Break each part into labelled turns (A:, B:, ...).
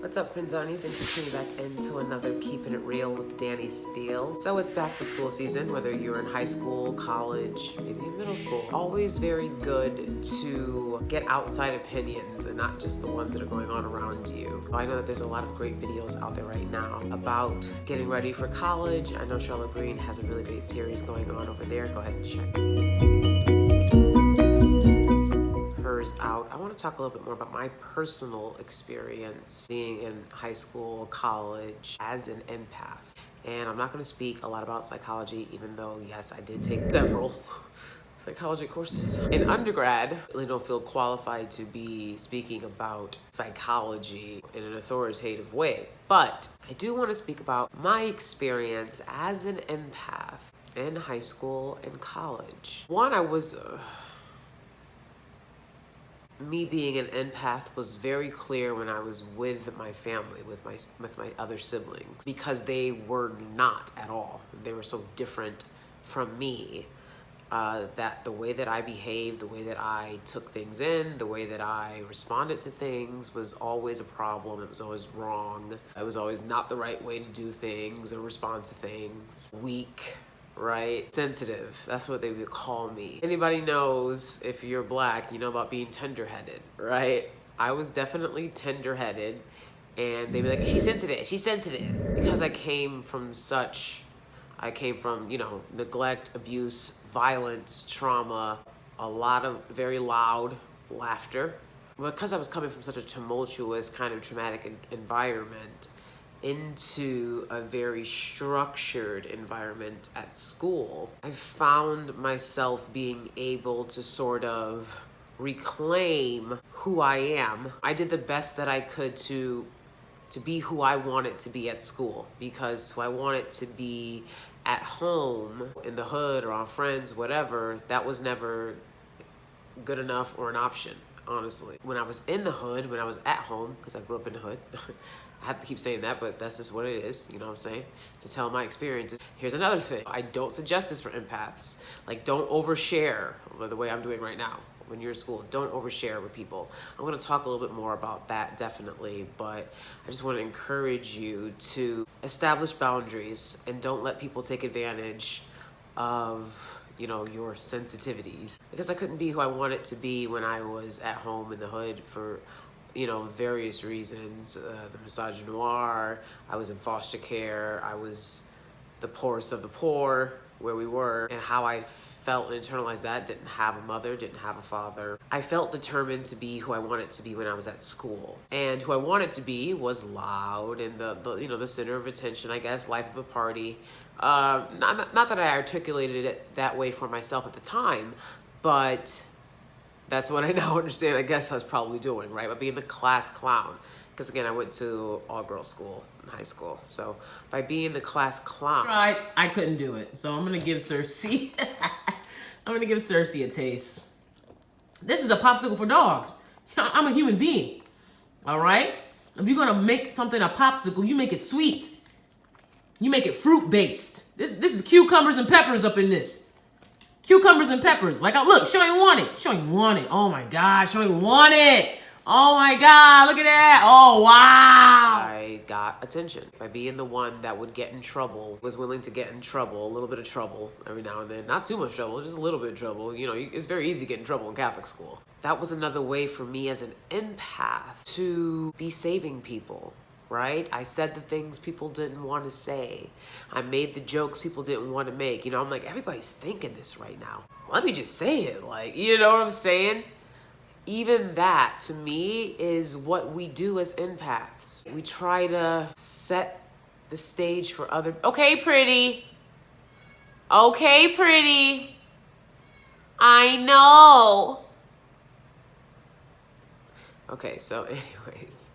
A: What's up, friends? Danie? Thanks for tuning back into another Keeping It Real with Danie Steele. So it's back to school season, whether you're in high school, college, maybe in middle school. Always very good to get outside opinions and not just the ones that are going on around you. I know that there's a lot of great videos out there right now about getting ready for college. I know Charlotte Green has a really great series going on over there. Go ahead and check out. I want to talk a little bit more about my personal experience being in high school, college as an empath. And I'm not going to speak a lot about psychology, even though, yes, I did take several psychology courses. In undergrad, I really don't feel qualified to be speaking about psychology in an authoritative way. But I do want to speak about my experience as an empath in high school and college. One, I was... me being an empath was very clear when I was with my family, with my other siblings, because they were not at all. They were so different from me that the way that I behaved, the way that I took things in, the way that I responded to things was always a problem. It was always wrong. It was always not the right way to do things or respond to things. Weak. Right? Sensitive. That's what they would call me. Anybody knows, if you're black, you know about being tender-headed, right? I was definitely tender-headed, and they'd be like, she's sensitive, she's sensitive. Because I came from, neglect, abuse, violence, trauma, a lot of very loud laughter. Because I was coming from such a tumultuous, kind of traumatic environment, into a very structured environment at school, I found myself being able to sort of reclaim who I am. I did the best that I could to be who I wanted to be at school, because who I wanted to be at home, in the hood, or on friends, whatever, that was never good enough or an option, honestly. When I was in the hood, when I was at home, because I grew up in the hood, I have to keep saying that, but that's just what it is, you know what I'm saying? To tell my experiences. Here's another thing. I don't suggest this for empaths. Like, don't overshare the way I'm doing right now. When you're in school, don't overshare with people. I'm gonna talk a little bit more about that, definitely, but I just wanna encourage you to establish boundaries and don't let people take advantage of your sensitivities. Because I couldn't be who I wanted to be when I was at home in the hood for various reasons. The misogynoir, I was in foster care, I was the poorest of the poor where we were, and how I felt and internalized that. Didn't have a mother, didn't have a father. I felt determined to be who I wanted to be when I was at school. And who I wanted to be was loud and the center of attention, I guess, life of a party. Not that I articulated it that way for myself at the time, but that's what I now understand, I guess I was probably doing, right? By being the class clown. Because again, I went to all-girls school in high school. So by being the class clown. I couldn't do it. So I'm going to give Cersei, a taste. This is a popsicle for dogs. I'm a human being. All right? If you're going to make something a popsicle, you make it sweet. You make it fruit-based. This is cucumbers and peppers up in this. Cucumbers and peppers. Like, look, she don't even want it. She don't even want it. Oh my God, she don't even want it. Oh my God, look at that. Oh, wow. I got attention by being the one that would get in trouble, was willing to get in trouble, a little bit of trouble every now and then. Not too much trouble, just a little bit of trouble. It's very easy to get in trouble in Catholic school. That was another way for me as an empath to be saving people. Right? I said the things people didn't want to say. I made the jokes people didn't want to make. I'm like, everybody's thinking this right now. Let me just say it. Like, you know what I'm saying? Even that, to me, is what we do as empaths. We try to set the stage for other... Okay, pretty. Okay, pretty. I know. Okay, so anyways...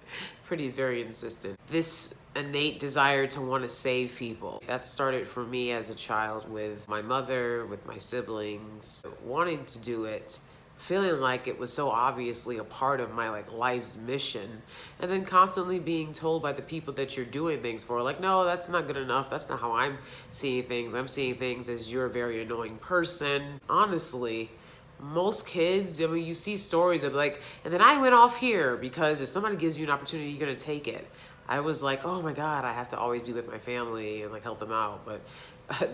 A: Pretty is very insistent. This innate desire to want to save people. That started for me as a child with my mother, with my siblings, wanting to do it, feeling like it was so obviously a part of my life's mission, and then constantly being told by the people that you're doing things for, like, no, that's not good enough. That's not how I'm seeing things. I'm seeing things as you're a very annoying person. Honestly, most kids, I mean, you see stories of like, and then I went off here, because if somebody gives you an opportunity, you're gonna take it. I was like, oh my God, I have to always be with my family and like help them out. But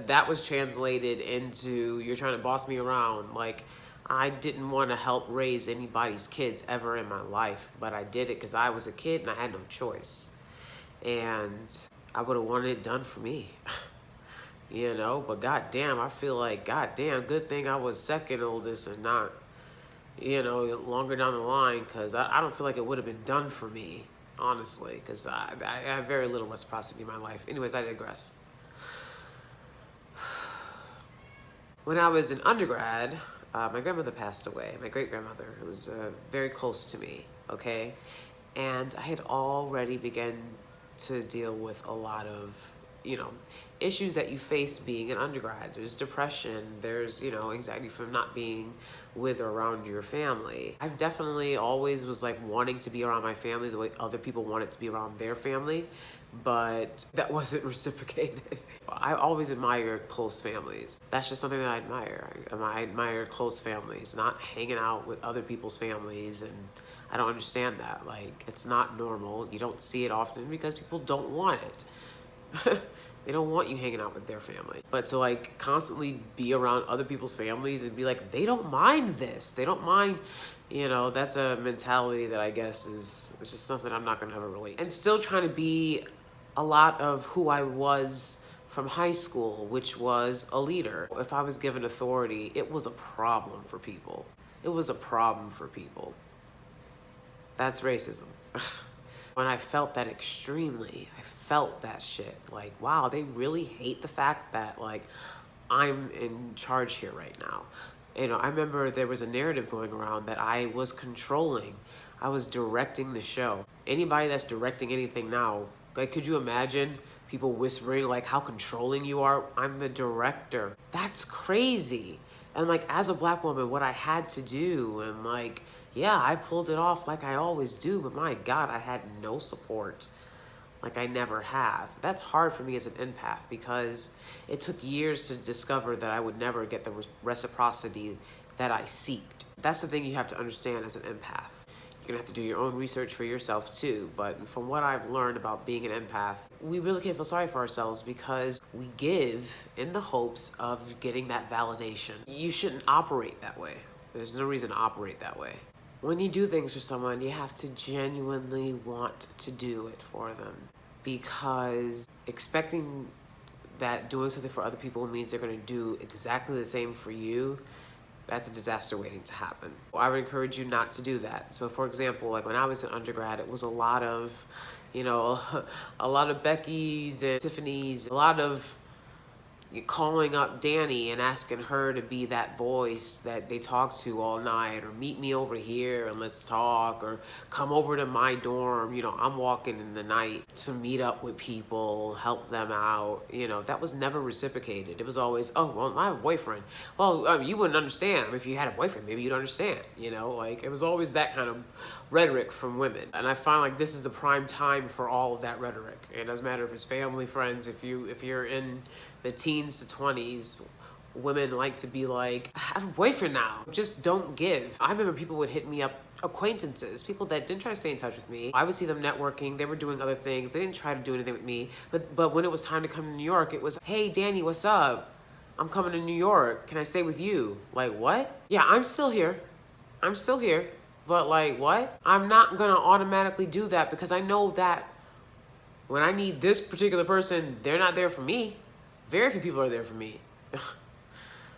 A: that was translated into, you're trying to boss me around. Like, I didn't want to help raise anybody's kids ever in my life, but I did it because I was a kid and I had no choice. And I would have wanted it done for me. You know, but goddamn, I feel like, goddamn, good thing I was second oldest and not, you know, longer down the line, because I don't feel like it would have been done for me, honestly, because I have very little reciprocity in my life. Anyways, I digress. When I was in undergrad, my grandmother passed away, my great-grandmother, who was very close to me, okay? And I had already begun to deal with a lot of, you know, issues that you face being an undergrad. There's depression, there's, you know, anxiety from not being with or around your family. I've definitely always was like wanting to be around my family the way other people wanted to be around their family, but that wasn't reciprocated. I always admire close families. That's just something that I admire. I admire close families, not hanging out with other people's families, and I don't understand that. Like, it's not normal. You don't see it often because people don't want it. They don't want you hanging out with their family. But to like constantly be around other people's families and be like, they don't mind this. They don't mind, you know, that's a mentality that I guess is just something I'm not gonna ever relate to. And still trying to be a lot of who I was from high school, which was a leader. If I was given authority, it was a problem for people. It was a problem for people. That's racism. When I felt that extremely, I felt that shit. Like, wow, they really hate the fact that like I'm in charge here right now. You know, I remember there was a narrative going around that I was controlling. I was directing the show. Anybody that's directing anything now, like, could you imagine people whispering like how controlling you are? I'm the director. That's crazy. And like, as a Black woman, what I had to do, and like, yeah, I pulled it off like I always do, but my God, I had no support like I never have. That's hard for me as an empath, because it took years to discover that I would never get the reciprocity that I seeked. That's the thing you have to understand as an empath. You're gonna have to do your own research for yourself too, but from what I've learned about being an empath, we really can't feel sorry for ourselves because we give in the hopes of getting that validation. You shouldn't operate that way. There's no reason to operate that way. When you do things for someone, you have to genuinely want to do it for them, because expecting that doing something for other people means they're going to do exactly the same for you, that's a disaster waiting to happen. I would encourage you not to do that. So for example, like when I was in undergrad, it was a lot of, you know, a lot of Becky's and Tiffany's, a lot of calling up Danie and asking her to be that voice that they talk to all night, or meet me over here and let's talk, or come over to my dorm. You know, I'm walking in the night to meet up with people, help them out. You know, that was never reciprocated. It was always, oh, well, I have a boyfriend. Well, you wouldn't understand. I mean, if you had a boyfriend, maybe you'd understand. You know, like, it was always that kind of rhetoric from women. And I find like this is the prime time for all of that rhetoric. It doesn't matter if it's family, friends, if you're in the teens to 20s, women like to be like, I have a boyfriend now. Just don't give. I remember people would hit me up, acquaintances, people that didn't try to stay in touch with me. I would see them networking. They were doing other things. They didn't try to do anything with me. But when it was time to come to New York, it was, hey, Danie, what's up? I'm coming to New York. Can I stay with you? Like, what? Yeah, I'm still here. I'm still here. But like, what? I'm not gonna automatically do that, because I know that when I need this particular person, they're not there for me. Very few people are there for me.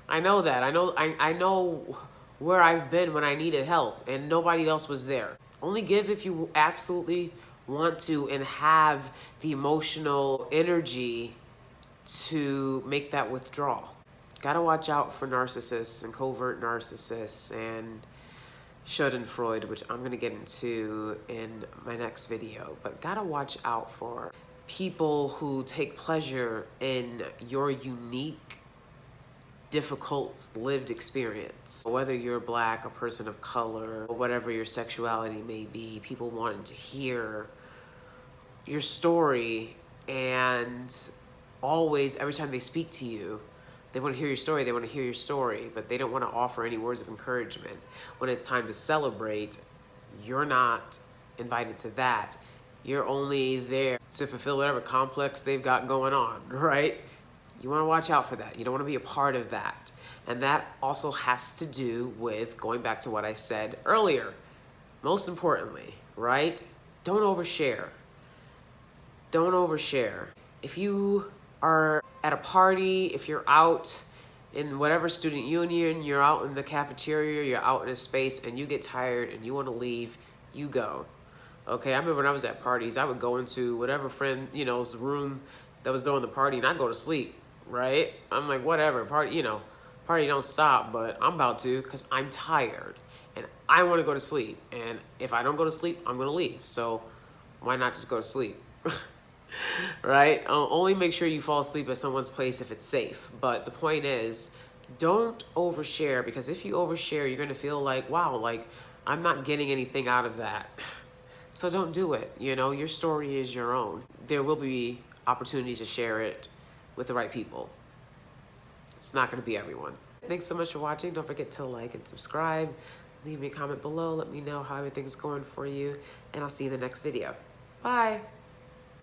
A: I know that. I know where I've been when I needed help, and nobody else was there. Only give if you absolutely want to and have the emotional energy to make that withdrawal. Gotta watch out for narcissists and covert narcissists and Schadenfreude, which I'm gonna get into in my next video. But gotta watch out for people who take pleasure in your unique, difficult lived experience. Whether you're Black, a person of color, or whatever your sexuality may be, people wanting to hear your story, and always, every time they speak to you, They want to hear your story, they want to hear your story, but they don't want to offer any words of encouragement. When it's time to celebrate, you're not invited to that. You're only there to fulfill whatever complex they've got going on, right? You want to watch out for that. You don't want to be a part of that. And that also has to do with going back to what I said earlier. Most importantly, right? Don't overshare. Don't overshare. If you are at a party, if you're out in whatever student union, you're out in the cafeteria, you're out in a space and you get tired and you want to leave, you go. Okay, I remember when I was at parties, I would go into whatever friend, room that was throwing the party and I'd go to sleep, right? I'm like, whatever, party don't stop, but I'm about to because I'm tired and I want to go to sleep. And if I don't go to sleep, I'm going to leave. So why not just go to sleep? Right? Only make sure you fall asleep at someone's place if it's safe. But the point is, don't overshare, because if you overshare, you're going to feel like, wow, like I'm not getting anything out of that. So don't do it. Your story is your own. There will be opportunities to share it with the right people. It's not going to be everyone. Thanks so much for watching. Don't forget to like and subscribe. Leave me a comment below. Let me know how everything's going for you. And I'll see you in the next video. Bye.